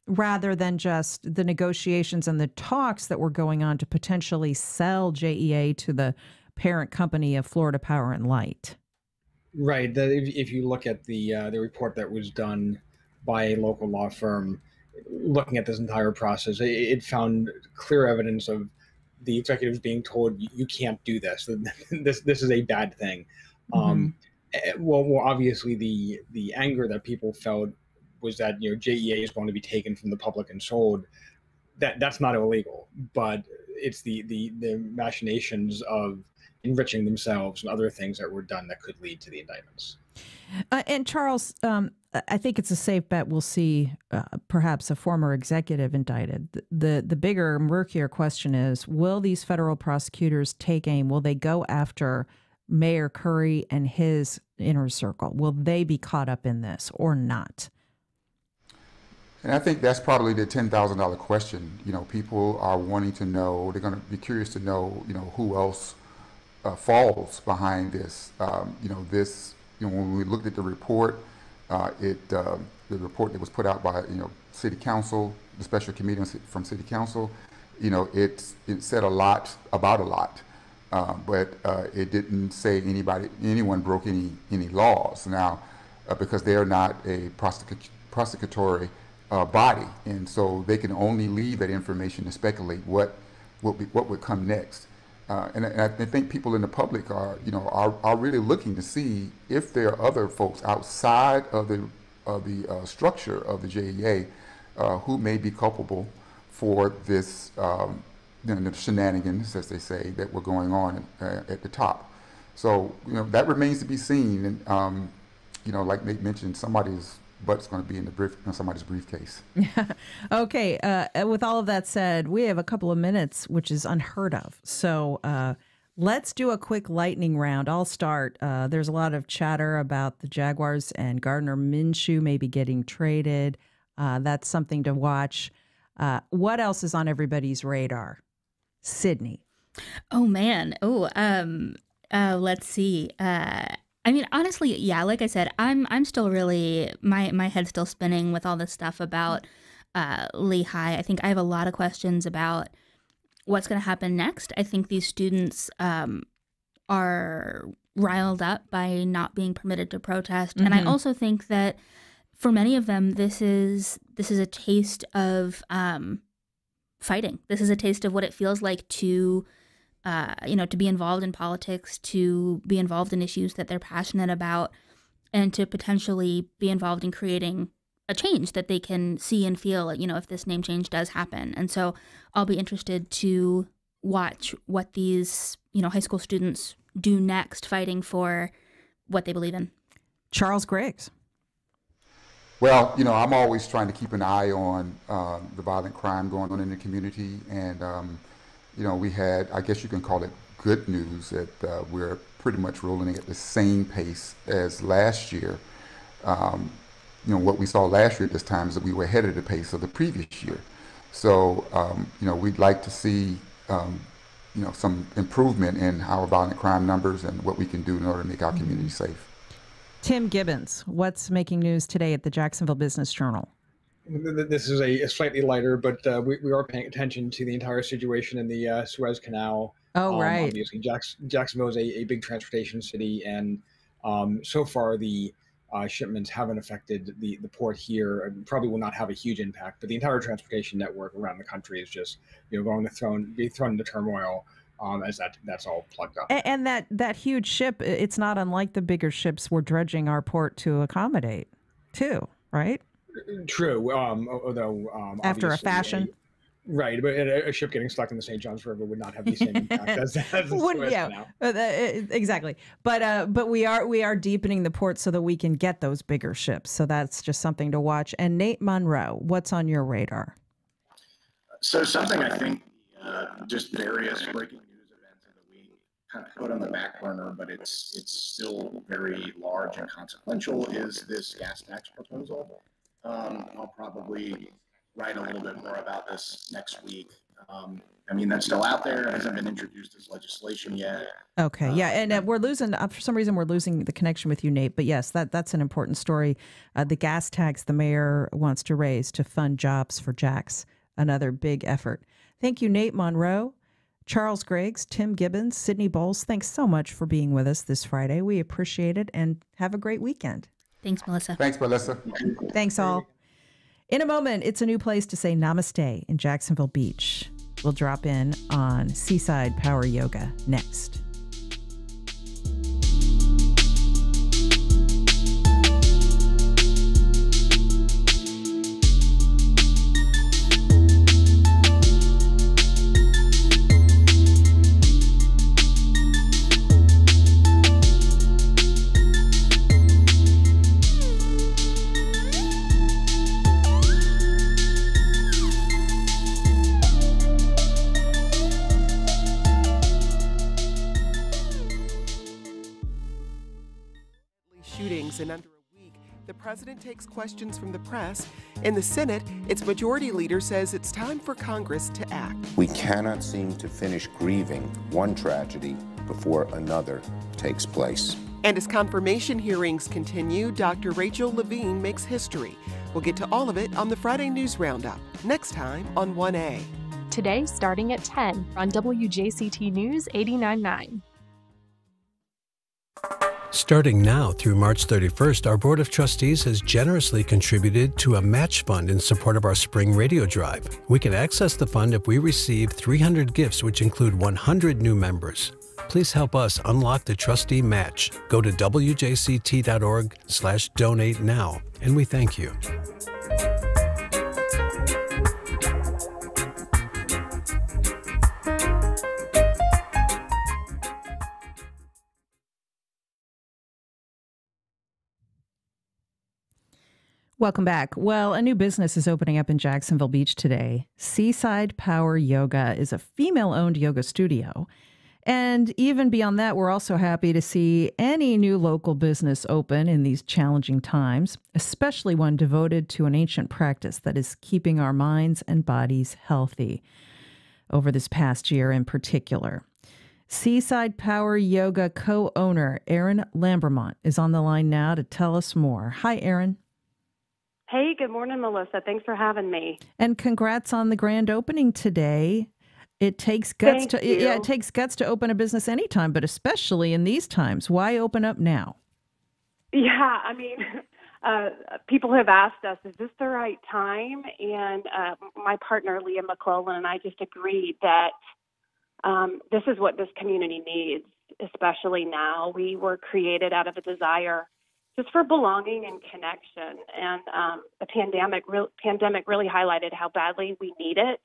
rather than just the negotiations and the talks that were going on to potentially sell JEA to the parent company of Florida Power and Light. Right. If you look at the report that was done by a local law firm, looking at this entire process, it found clear evidence of the executives being told, you can't do this. This is a bad thing. Well, obviously the anger that people felt was that, JEA is going to be taken from the public and sold. That's not illegal, but it's the machinations of enriching themselves and other things that were done that could lead to the indictments. And Charles, I think it's a safe bet we'll see perhaps a former executive indicted. The bigger, murkier question is, will these federal prosecutors take aim? Will they go after Mayor Curry and his inner circle? Will they be caught up in this or not? And I think that's probably the $10,000 question. People are wanting to know, they're going to be curious to know, who else falls behind this. When we looked at the report, the report that was put out by City Council, the special committee from City Council, it said a lot about a lot, but it didn't say anyone broke any laws. Now, because they are not a prosecutory body, and so they can only leave that information to speculate what would come next. And I think people in the public are really looking to see if there are other folks outside of the structure of the JEA who may be culpable for this the shenanigans, as they say, that were going on at the top. So that remains to be seen. And like Nate mentioned, somebody's butt's going to be in somebody's briefcase. Okay. With all of that said, we have a couple of minutes, which is unheard of. So let's do a quick lightning round. I'll start. There's a lot of chatter about the Jaguars and Gardner Minshew maybe getting traded. That's something to watch. What else is on everybody's radar? Sydney. Oh, man. Let's see. I mean, honestly, yeah, like I said, I'm still really, my head's still spinning with all this stuff about Lehigh. I think I have a lot of questions about what's going to happen next. I think these students are riled up by not being permitted to protest. And I also think that for many of them, this is a taste of fighting. This is a taste of what it feels like to to be involved in politics, to be involved in issues that they're passionate about, and to potentially be involved in creating a change that they can see and feel, if this name change does happen. And so I'll be interested to watch what these, high school students do next, fighting for what they believe in. Charles Griggs. Well, I'm always trying to keep an eye on the violent crime going on in the community. And, we had, I guess you can call it good news, that we're pretty much rolling at the same pace as last year. What we saw last year at this time is that we were ahead of the pace of the previous year. So, we'd like to see, some improvement in our violent crime numbers and what we can do in order to make our community safe. Tim Gibbons, what's making news today at the Jacksonville Business Journal? This is a slightly lighter, but we are paying attention to the entire situation in the Suez Canal. Oh, right. Obviously, Jacksonville is a big transportation city, and so far the shipments haven't affected the port here, and probably will not have a huge impact. But the entire transportation network around the country is just going to be thrown into turmoil as that's all plugged up. And that huge ship, it's not unlike the bigger ships we're dredging our port to accommodate, too, right? True. Although after a fashion. Right, but a ship getting stuck in the St. Johns River would not have the same impact as the Suez Canal. Exactly. But we are deepening the port so that we can get those bigger ships. So that's just something to watch. And Nate Monroe, what's on your radar? So something I think just various breaking news events of the week kind of put on the back burner, but it's still very large and consequential, is this gas tax proposal. I'll probably write a little bit more about this next week. I mean, that's still out there. It hasn't been introduced as legislation yet. Okay, yeah, and we're losing, for some reason, we're losing the connection with you, Nate. But yes, that's an important story. The gas tax the mayor wants to raise to fund jobs for Jax, another big effort. Thank you, Nate Monroe, Charles Griggs, Tim Gibbons, Sydney Bowles. Thanks so much for being with us this Friday. We appreciate it, and have a great weekend. Thanks, Melissa. Thanks, Melissa. Thanks, all. In a moment, it's a new place to say namaste in Jacksonville Beach. We'll drop in on Seaside Power Yoga next. In under a week, the president takes questions from the press. In the Senate, its majority leader says it's time for Congress to act. We cannot seem to finish grieving one tragedy before another takes place. And as confirmation hearings continue, Dr. Rachel Levine makes history. We'll get to all of it on the Friday News Roundup, next time on 1A. Today, starting at 10 on WJCT News 89.9. Starting now through March 31st, our Board of Trustees has generously contributed to a match fund in support of our spring radio drive. We can access the fund if we receive 300 gifts, which include 100 new members. Please help us unlock the trustee match. Go to wjct.org/donate now, and we thank you. Welcome back. Well, a new business is opening up in Jacksonville Beach today. Seaside Power Yoga is a female-owned yoga studio. And even beyond that, we're also happy to see any new local business open in these challenging times, especially one devoted to an ancient practice that is keeping our minds and bodies healthy over this past year in particular. Seaside Power Yoga co-owner Erin Lambermont is on the line now to tell us more. Hi, Erin. Hey, good morning, Melissa. Thanks for having me. And congrats on the grand opening today. It takes guts it takes guts to open a business anytime, but especially in these times. Why open up now? Yeah, I mean, people have asked us, is this the right time? And my partner, Leah McClellan, and I just agreed that this is what this community needs, especially now. We were created out of a desire just for belonging and connection. And the pandemic really highlighted how badly we need it.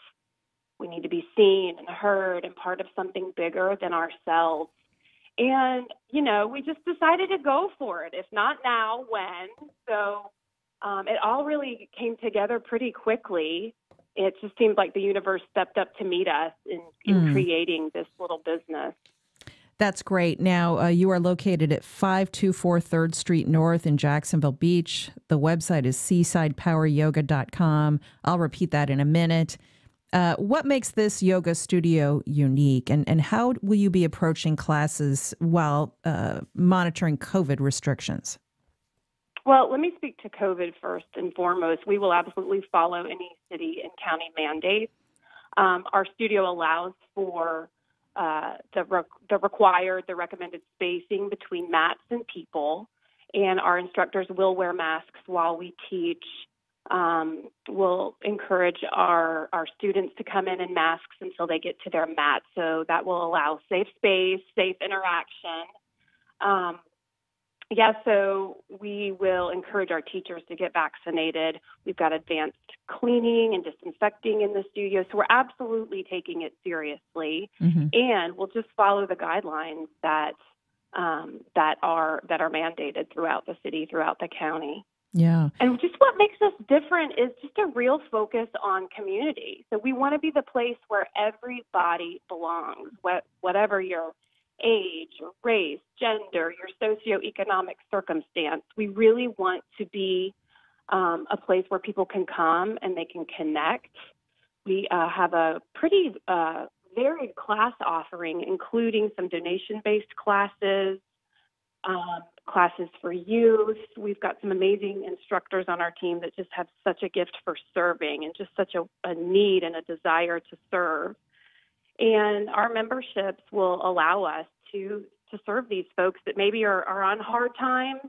We need to be seen and heard and part of something bigger than ourselves. And, you know, we just decided to go for it. If not now, when? So it all really came together pretty quickly. It just seemed like the universe stepped up to meet us in creating this little business. That's great. Now, you are located at 524 3rd Street North in Jacksonville Beach. The website is seasidepoweryoga.com. I'll repeat that in a minute. What makes this yoga studio unique, and how will you be approaching classes while monitoring COVID restrictions? Well, let me speak to COVID first and foremost. We will absolutely follow any city and county mandates. Our studio allows for the recommended spacing between mats and people, and our instructors will wear masks while we teach. We'll encourage our students to come in masks until they get to their mat, so that will allow safe space, safe interaction. Yeah, so we will encourage our teachers to get vaccinated. We've got advanced cleaning and disinfecting in the studio, so we're absolutely taking it seriously. And we'll just follow the guidelines that are mandated throughout the city, throughout the county. Yeah. And just what makes us different is just a real focus on community. So we want to be the place where everybody belongs, whatever your age, or race, gender, your socioeconomic circumstance. We really want to be a place where people can come and they can connect. We have a pretty varied class offering, including some donation-based classes, classes for youth. We've got some amazing instructors on our team that just have such a gift for serving and just such a need and a desire to serve. And our memberships will allow us to serve these folks that maybe are on hard times.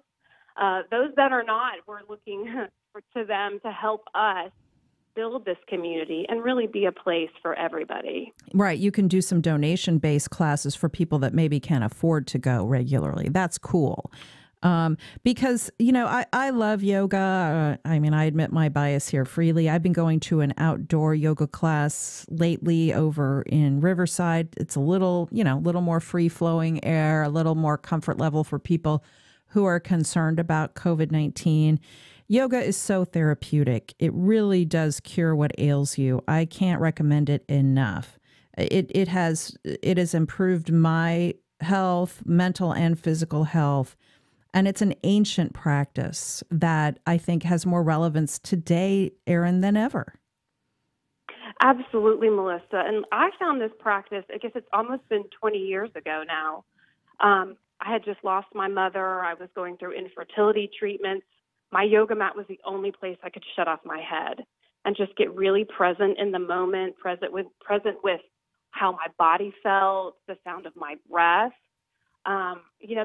Those that are not, we're looking to them to help us build this community and really be a place for everybody. Right. You can do some donation-based classes for people that maybe can't afford to go regularly. That's cool. Because, I love yoga. I admit my bias here freely. I've been going to an outdoor yoga class lately over in Riverside. It's a little more free-flowing air, a little more comfort level for people who are concerned about COVID-19. Yoga is so therapeutic. It really does cure what ails you. I can't recommend it enough. It has improved my health, mental and physical health. And it's an ancient practice that I think has more relevance today, Erin, than ever. Absolutely, Melissa. And I found this practice, I guess it's almost been 20 years ago now. I had just lost my mother. I was going through infertility treatments. My yoga mat was the only place I could shut off my head and just get really present in the moment, present with how my body felt, the sound of my breath.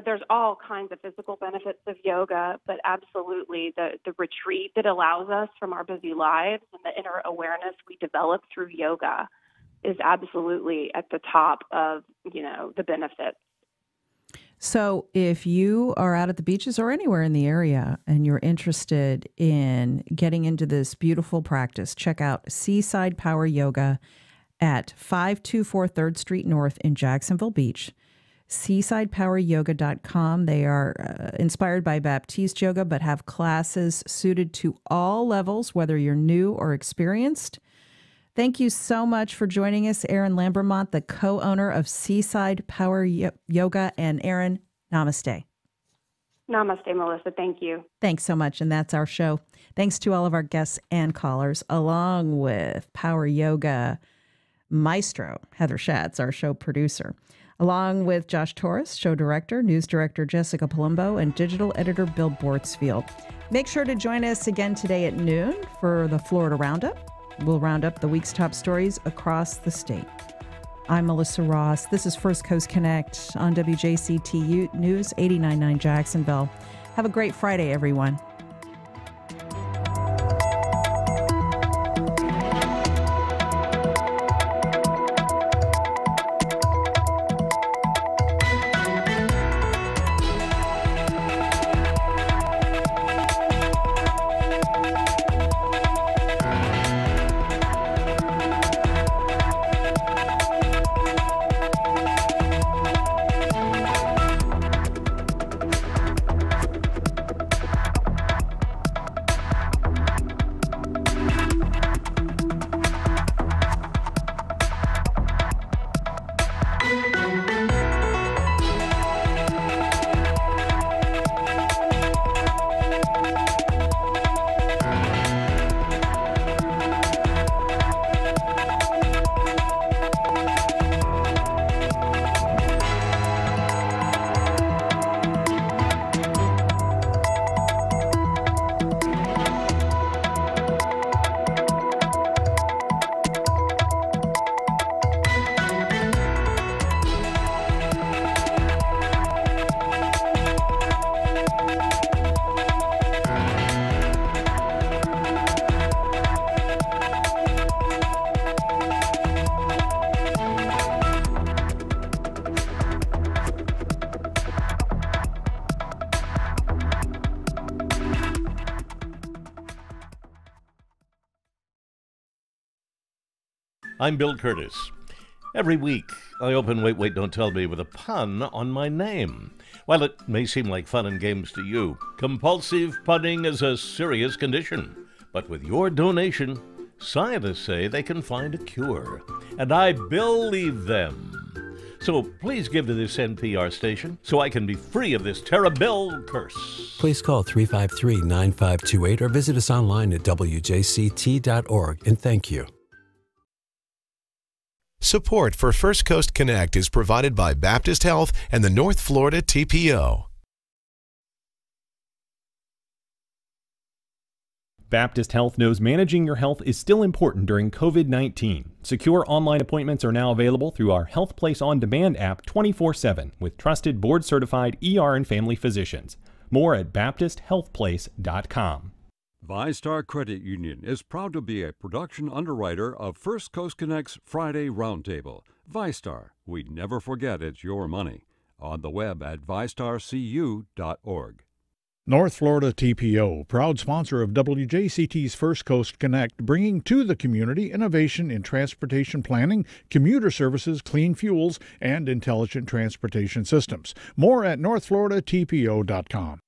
There's all kinds of physical benefits of yoga, but absolutely the retreat that allows us from our busy lives and the inner awareness we develop through yoga is absolutely at the top of, the benefits. So if you are out at the beaches or anywhere in the area and you're interested in getting into this beautiful practice, check out Seaside Power Yoga at 524 3rd Street North in Jacksonville Beach. SeasidePowerYoga.com. They are inspired by Baptiste Yoga, but have classes suited to all levels, whether you're new or experienced. Thank you so much for joining us, Erin Lambermont, the co-owner of Seaside Power Yoga. And Erin, namaste. Namaste, Melissa. Thank you. Thanks so much. And that's our show. Thanks to all of our guests and callers, along with Power Yoga maestro Heather Schatz, our show producer, along with Josh Torres, show director, news director Jessica Palumbo, and digital editor Bill Bortzfield. Make sure to join us again today at noon for the Florida Roundup. We'll round up the week's top stories across the state. I'm Melissa Ross. This is First Coast Connect on WJCT News 89.9 Jacksonville. Have a great Friday, everyone. I'm Bill Curtis. Every week, I open Wait, Don't Tell Me with a pun on my name. While it may seem like fun and games to you, compulsive punning is a serious condition. But with your donation, scientists say they can find a cure. And I believe them. So please give to this NPR station so I can be free of this terrible curse. Please call 353-9528 or visit us online at wjct.org. And thank you. Support for First Coast Connect is provided by Baptist Health and the North Florida TPO. Baptist Health knows managing your health is still important during COVID-19. Secure online appointments are now available through our Health Place On Demand app 24/7 with trusted board-certified ER and family physicians. More at baptisthealthplace.com. ViStar Credit Union is proud to be a production underwriter of First Coast Connect's Friday Roundtable. ViStar, we never forget it's your money. On the web at vistarcu.org. North Florida TPO, proud sponsor of WJCT's First Coast Connect, bringing to the community innovation in transportation planning, commuter services, clean fuels, and intelligent transportation systems. More at northfloridatpo.com.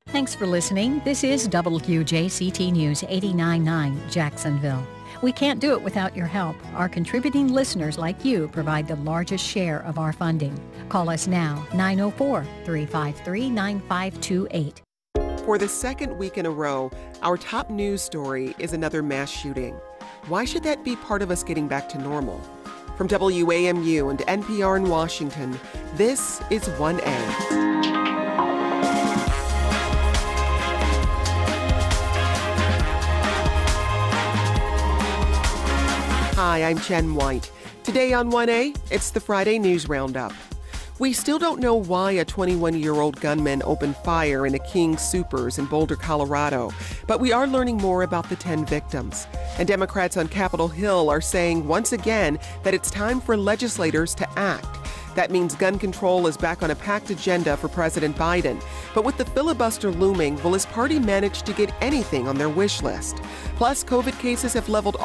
Thanks for listening. This is WJCT News 89.9 Jacksonville. We can't do it without your help. Our contributing listeners like you provide the largest share of our funding. Call us now, 904-353-9528. For the second week in a row, our top news story is another mass shooting. Why should that be part of us getting back to normal? From WAMU and NPR in Washington, this is 1A. Hi, I'm Jen White. Today on 1A, it's the Friday News Roundup. We still don't know why a 21-year-old gunman opened fire in a King Soopers in Boulder, Colorado, but we are learning more about the 10 victims. And Democrats on Capitol Hill are saying once again that it's time for legislators to act. That means gun control is back on a packed agenda for President Biden. But with the filibuster looming, will his party manage to get anything on their wish list? Plus, COVID cases have leveled off